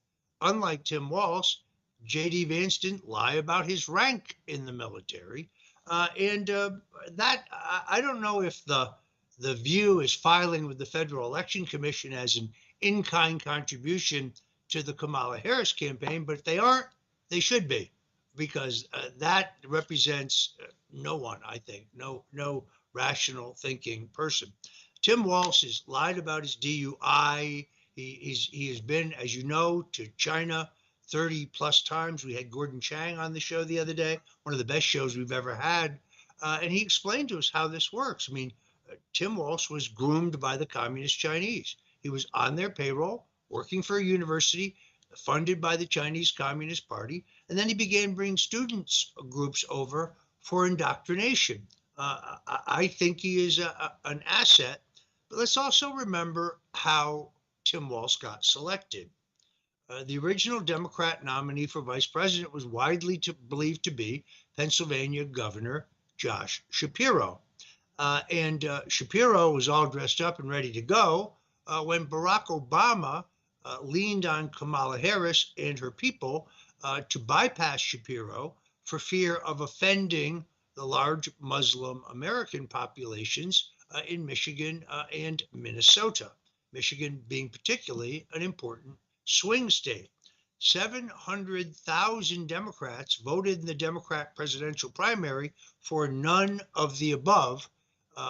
Unlike Tim Walz, J.D. Vance didn't lie about his rank in the military. That I don't know if the View is filing with the Federal Election Commission as an in-kind contribution to the Kamala Harris campaign, but if they aren't, they should be, because that represents no one, I think, no rational thinking person. Tim Walz has lied about his DUI. He has been, as you know, to China 30 plus times. We had Gordon Chang on the show the other day, one of the best shows we've ever had. And he explained to us how this works. Tim Walz was groomed by the Communist Chinese. He was on their payroll, working for a university funded by the Chinese Communist Party. And then he began bringing students groups over for indoctrination. I think he is an asset. But let's also remember how Tim Walz got selected. The original Democrat nominee for vice president was widely believed to be Pennsylvania Governor Josh Shapiro. And Shapiro was all dressed up and ready to go when Barack Obama leaned on Kamala Harris and her people to bypass Shapiro for fear of offending the large Muslim American populations in Michigan and Minnesota, Michigan being particularly an important swing state. 700,000 Democrats voted in the Democrat presidential primary for none of the above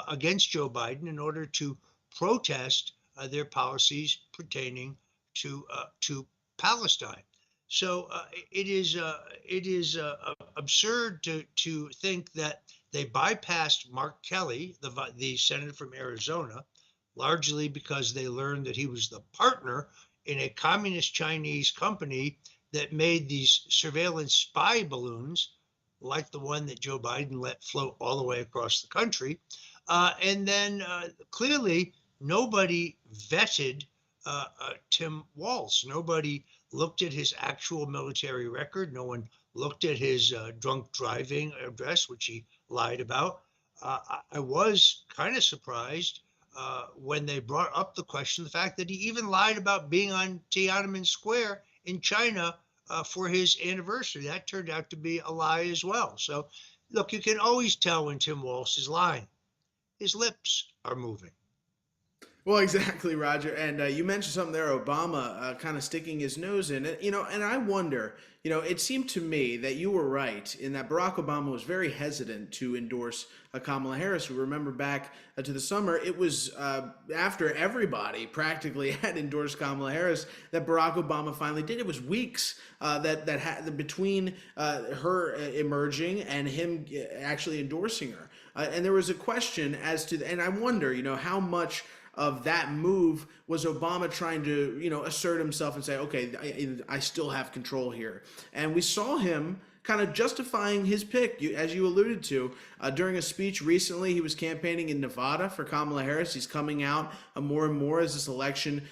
against Joe Biden in order to protest their policies pertaining to Palestine. So it is absurd to think that they bypassed Mark Kelly, the senator from Arizona, largely because they learned that he was the partner in a communist Chinese company that made these surveillance spy balloons, like the one that Joe Biden let float all the way across the country. And then clearly nobody vetted Tim Walz. Nobody looked at his actual military record. No one looked at his drunk driving address, which he lied about. I was kind of surprised when they brought up the question, the fact that he even lied about being on Tiananmen Square in China for his anniversary. That turned out to be a lie as well. So, look, you can always tell when Tim Walz is lying. His lips are moving. Well, exactly, Roger. And you mentioned something there, Obama kind of sticking his nose in it, and I wonder, it seemed to me that you were right in that Barack Obama was very hesitant to endorse Kamala Harris. We remember back to the summer, it was after everybody practically had endorsed Kamala Harris that Barack Obama finally did. It was weeks between her emerging and him actually endorsing her. And there was a question as to, and I wonder, how much of that move was Obama trying to, assert himself and say, okay, I still have control here. And we saw him kind of justifying his pick, as you alluded to, during a speech recently. He was campaigning in Nevada for Kamala Harris. He's coming out more and more as this election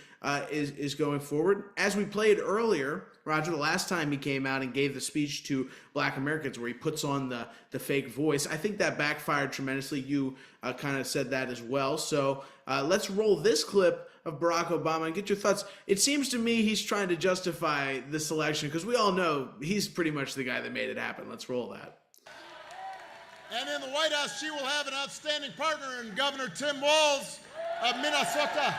is going forward. As we played earlier, Roger, the last time he came out and gave the speech to Black Americans where he puts on the fake voice, I think that backfired tremendously. You kind of said that as well. So let's roll this clip of Barack Obama and get your thoughts. It seems to me he's trying to justify this election because we all know he's pretty much the guy that made it happen. Let's roll that. And in the White House, she will have an outstanding partner in Governor Tim Walz of Minnesota.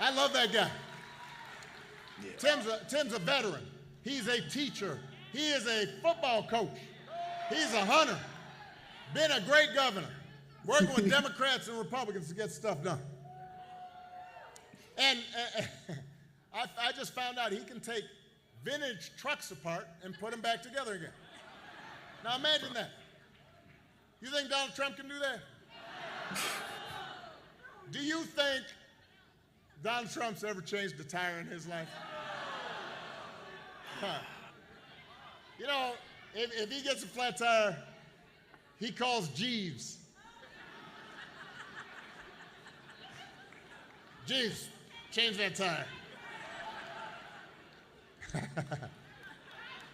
I love that guy. Yeah. Tim's a veteran. He's a teacher. He is a football coach. He's a hunter. Been a great governor. Working with Democrats and Republicans to get stuff done. And I just found out he can take vintage trucks apart and put them back together again. Now imagine that. You think Donald Trump can do that? Do you think Donald Trump's ever changed a tire in his life? Huh. If he gets a flat tire, he calls Jeeves. Jeeves, change that tire.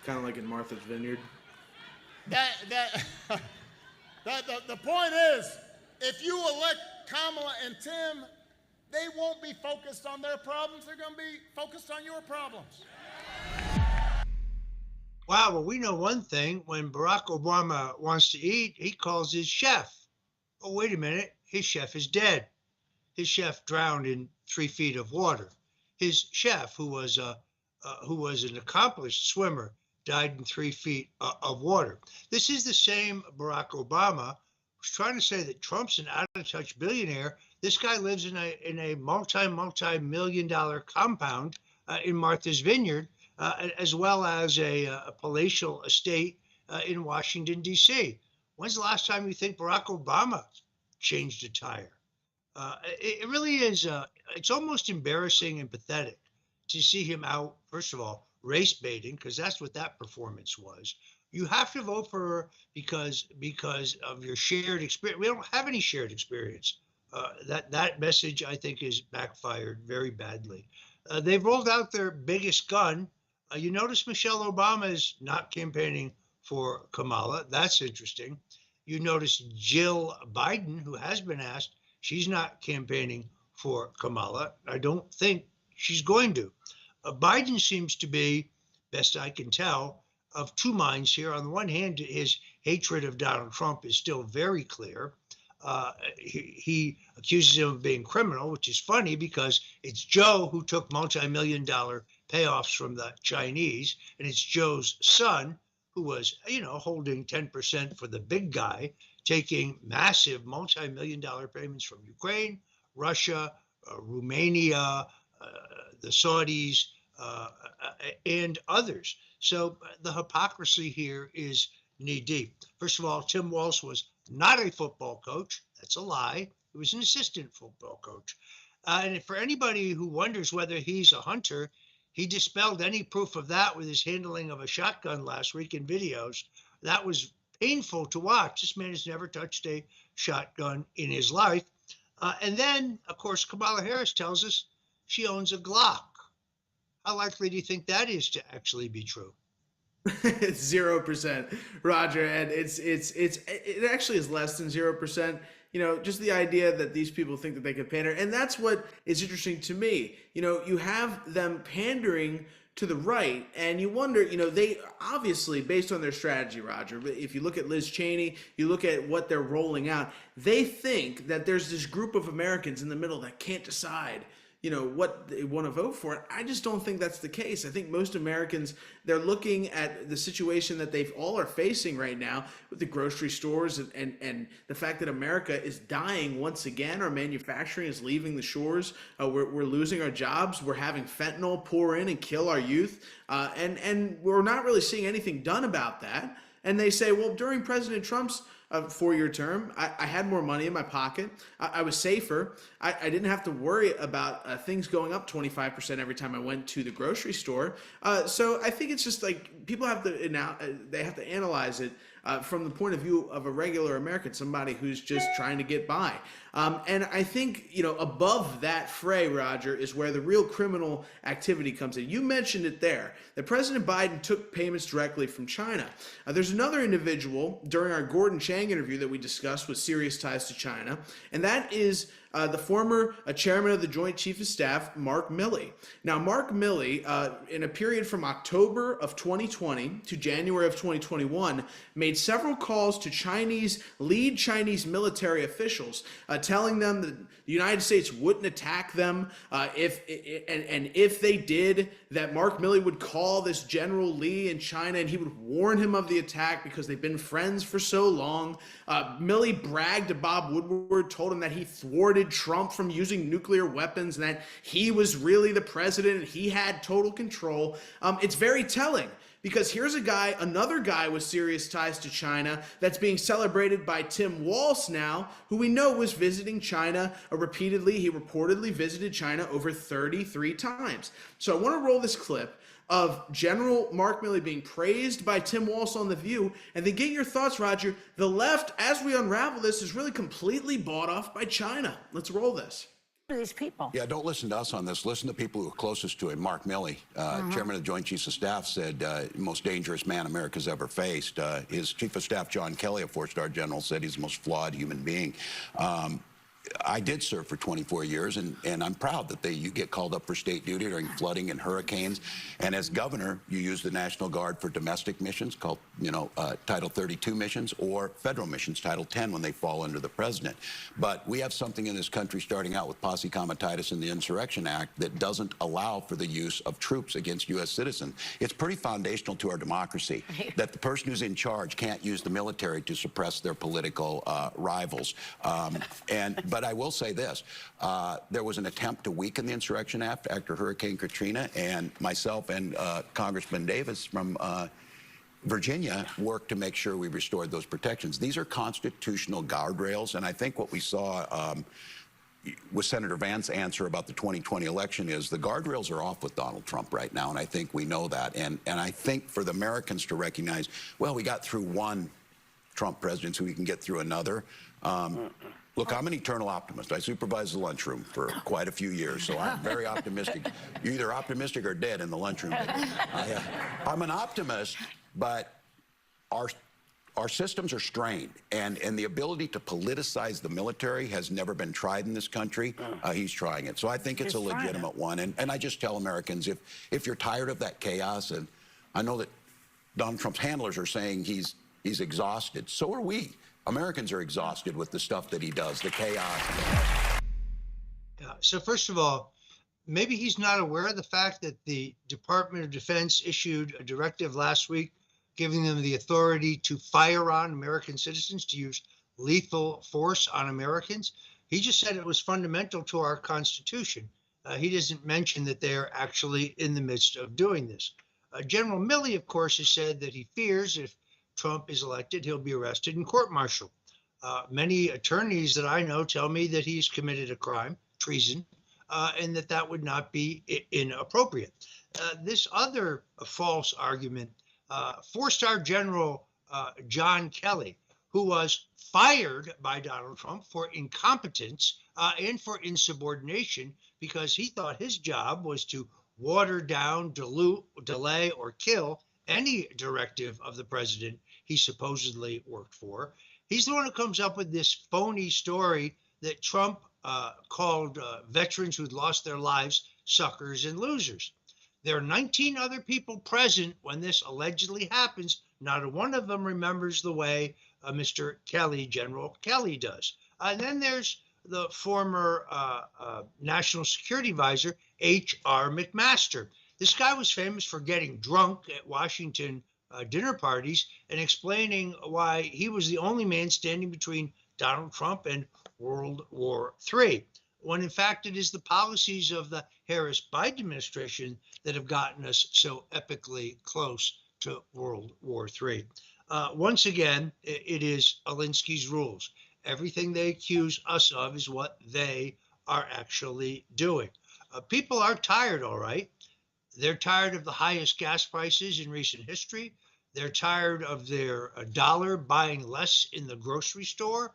Kind of like in Martha's Vineyard. The point is, if you elect Kamala and Tim, they won't be focused on their problems. They're going to be focused on your problems. Wow, well, we know one thing. When Barack Obama wants to eat, he calls his chef. Oh, wait a minute. His chef is dead. His chef drowned in 3 feet of water. His chef, who was an accomplished swimmer, died in 3 feet of water. This is the same Barack Obama who's trying to say that Trump's an out-of-touch billionaire. This guy lives in a multi-million-dollar compound in Martha's Vineyard, as well as a palatial estate in Washington, D.C. When's the last time you think Barack Obama changed a tire? It really is, it's almost embarrassing and pathetic to see him out, first of all, race baiting, because that's what that performance was. You have to vote for her because of your shared experience. We don't have any shared experience. That message, I think, is backfired very badly. They've rolled out their biggest gun. You notice Michelle Obama is not campaigning for Kamala. That's interesting. You notice Jill Biden, who has been asked, she's not campaigning for Kamala. I don't think she's going to. Biden seems to be, best I can tell, of two minds here. On the one hand, his hatred of Donald Trump is still very clear. He accuses him of being criminal, which is funny because it's Joe who took multi-million-dollar payoffs from the Chinese, and it's Joe's son who was, holding 10% for the big guy, taking massive multi-million-dollar payments from Ukraine, Russia, Romania, the Saudis, and others. So the hypocrisy here is knee-deep. First of all, Tim Walz was not a football coach. That's a lie. He was an assistant football coach. And for anybody who wonders whether he's a hunter, he dispelled any proof of that with his handling of a shotgun last week in videos. That was painful to watch. This man has never touched a shotgun in his life. And then, of course, Kamala Harris tells us she owns a Glock. How likely do you think that is to actually be true? It's 0%, Roger, and it actually is less than 0%. Just the idea that these people think that they could pander, and that's what is interesting to me. You have them pandering to the right, and you wonder, they obviously, based on their strategy, Roger, if you look at Liz Cheney, you look at what they're rolling out, they think that there's this group of Americans in the middle that can't decide what they want to vote for. I just don't think that's the case. I think most Americans, they're looking at the situation that they all are facing right now with the grocery stores and the fact that America is dying once again. Our manufacturing is leaving the shores. We're losing our jobs. We're having fentanyl pour in and kill our youth. And we're not really seeing anything done about that. And they say, well, during President Trump's 4-year term, I had more money in my pocket. I was safer. I didn't have to worry about things going up 25% every time I went to the grocery store. So I think it's just like people have to they have to analyze it from the point of view of a regular American, somebody who's just trying to get by. And I think, above that fray, Roger, is where the real criminal activity comes in. You mentioned it there, that President Biden took payments directly from China. There's another individual during our Gordon Chang interview that we discussed with serious ties to China, and that is the former chairman of the Joint Chief of Staff, Mark Milley. Now, Mark Milley, in a period from October of 2020 to January of 2021, made several calls to lead Chinese military officials, telling them that the United States wouldn't attack them if they did, that Mark Milley would call this General Lee in China and he would warn him of the attack because they've been friends for so long. Milley bragged to Bob Woodward, told him that he thwarted Trump from using nuclear weapons and that he was really the president and he had total control. It's very telling. Because here's another guy with serious ties to China that's being celebrated by Tim Walz now, who we know was visiting China repeatedly. He reportedly visited China over 33 times. So I want to roll this clip of General Mark Milley being praised by Tim Walz on The View, and then get your thoughts, Roger. The left, as we unravel this, is really completely bought off by China. Let's roll this. These people. Yeah, don't listen to us on this. Listen to people who are closest to him. Mark Milley, chairman of the Joint Chiefs of Staff, said most dangerous man America's ever faced. His chief of staff, John Kelly, a 4-star general, said he's the most flawed human being. I did serve for 24 years, and I'm proud that you get called up for state duty during flooding and hurricanes. And as governor, you use the National Guard for domestic missions called, Title 32 missions, or federal missions, Title 10, when they fall under the president. But we have something in this country starting out with posse comitatus in the Insurrection Act that doesn't allow for the use of troops against U.S. citizens. It's pretty foundational to our democracy that the person who's in charge can't use the military to suppress their political rivals. But I will say this, there was an attempt to weaken the Insurrection Act after Hurricane Katrina, and myself and Congressman Davis from Virginia worked to make sure we restored those protections. These are constitutional guardrails, and I think what we saw with Senator Vance's answer about the 2020 election is the guardrails are off with Donald Trump right now, and I think we know that. And I think for the Americans to recognize, well, we got through one Trump president, so we can get through another. Look, I'm an eternal optimist. I supervised the lunchroom for quite a few years, so I'm very optimistic. You're either optimistic or dead in the lunchroom. I'm an optimist, but our systems are strained, and the ability to politicize the military has never been tried in this country. He's trying it. So I think it's a legitimate one. And I just tell Americans, if you're tired of that chaos, and I know that Donald Trump's handlers are saying he's exhausted. So are we. Americans are exhausted with the stuff that he does, the chaos. So first of all, maybe he's not aware of the fact that the Department of Defense issued a directive last week giving them the authority to fire on American citizens, to use lethal force on Americans. He just said it was fundamental to our Constitution. He doesn't mention that they're actually in the midst of doing this. General Milley, of course, has said that he fears if Trump is elected, he'll be arrested and court-martialed. Many attorneys that I know tell me that he's committed a crime, treason, and that would not be inappropriate. This other false argument, four-star General John Kelly, who was fired by Donald Trump for incompetence and for insubordination because he thought his job was to water down, dilute, delay, or kill any directive of the president he supposedly worked for. He's the one who comes up with this phony story that Trump called veterans who'd lost their lives suckers and losers. There are 19 other people present when this allegedly happens. Not one of them remembers the way Mr. Kelly, General Kelly, does. And then there's the former National Security Advisor, H.R. McMaster. This guy was famous for getting drunk at Washington dinner parties and explaining why he was the only man standing between Donald Trump and World War III, when in fact it is the policies of the Harris-Biden administration that have gotten us so epically close to World War III. Once again, it is Alinsky's rules. Everything they accuse us of is what they are actually doing. People are tired, all right. They're tired of the highest gas prices in recent history. They're tired of their dollar buying less in the grocery store.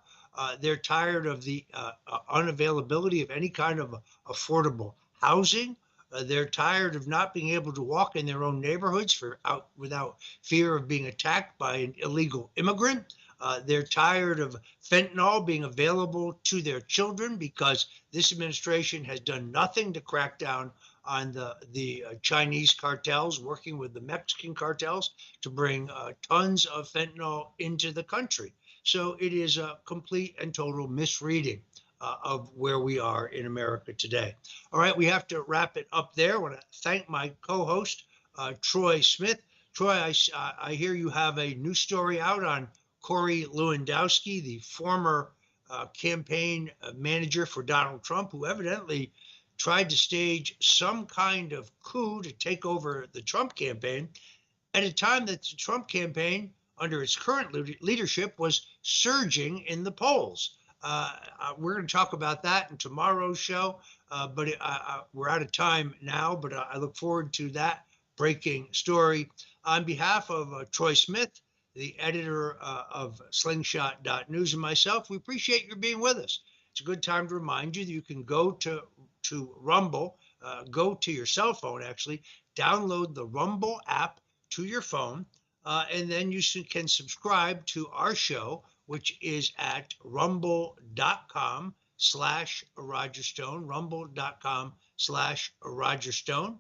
They're tired of the unavailability of any kind of affordable housing. They're tired of not being able to walk in their own neighborhoods without fear of being attacked by an illegal immigrant. They're tired of fentanyl being available to their children because this administration has done nothing to crack down on the Chinese cartels working with the Mexican cartels to bring tons of fentanyl into the country. So it is a complete and total misreading of where we are in America today. All right, we have to wrap it up there. I want to thank my co-host, Troy Smith. Troy, I hear you have a new story out on Corey Lewandowski, the former campaign manager for Donald Trump, who evidently tried to stage some kind of coup to take over the Trump campaign at a time that the Trump campaign, under its current leadership, was surging in the polls. We're going to talk about that in tomorrow's show, but we're out of time now, but I look forward to that breaking story. On behalf of Troy Smith, the editor of slingshot.news, and myself, we appreciate your being with us. It's a good time to remind you that you can go to Rumble, go to your cell phone, actually, download the Rumble app to your phone, and then you can subscribe to our show, which is at rumble.com/Roger Stone, rumble.com/Roger Stone.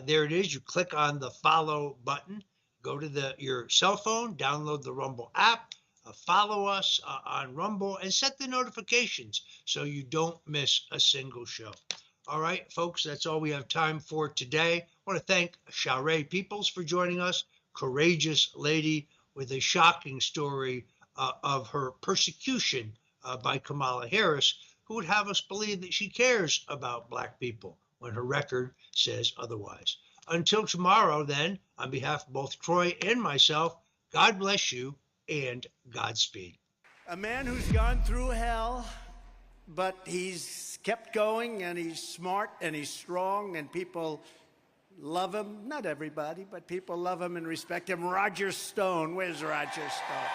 There it is. You click on the follow button, go to your cell phone, download the Rumble app, follow us on Rumble, and set the notifications so you don't miss a single show. All right, folks, that's all we have time for today. I want to thank Charee Peoples for joining us, courageous lady with a shocking story of her persecution by Kamala Harris, who would have us believe that she cares about Black people when her record says otherwise. Until tomorrow, then, on behalf of both Troy and myself, God bless you and Godspeed. A man who's gone through hell, but he's kept going, and he's smart, and he's strong, and people love him. Not everybody, but people love him and respect him. Roger Stone. Where's Roger Stone?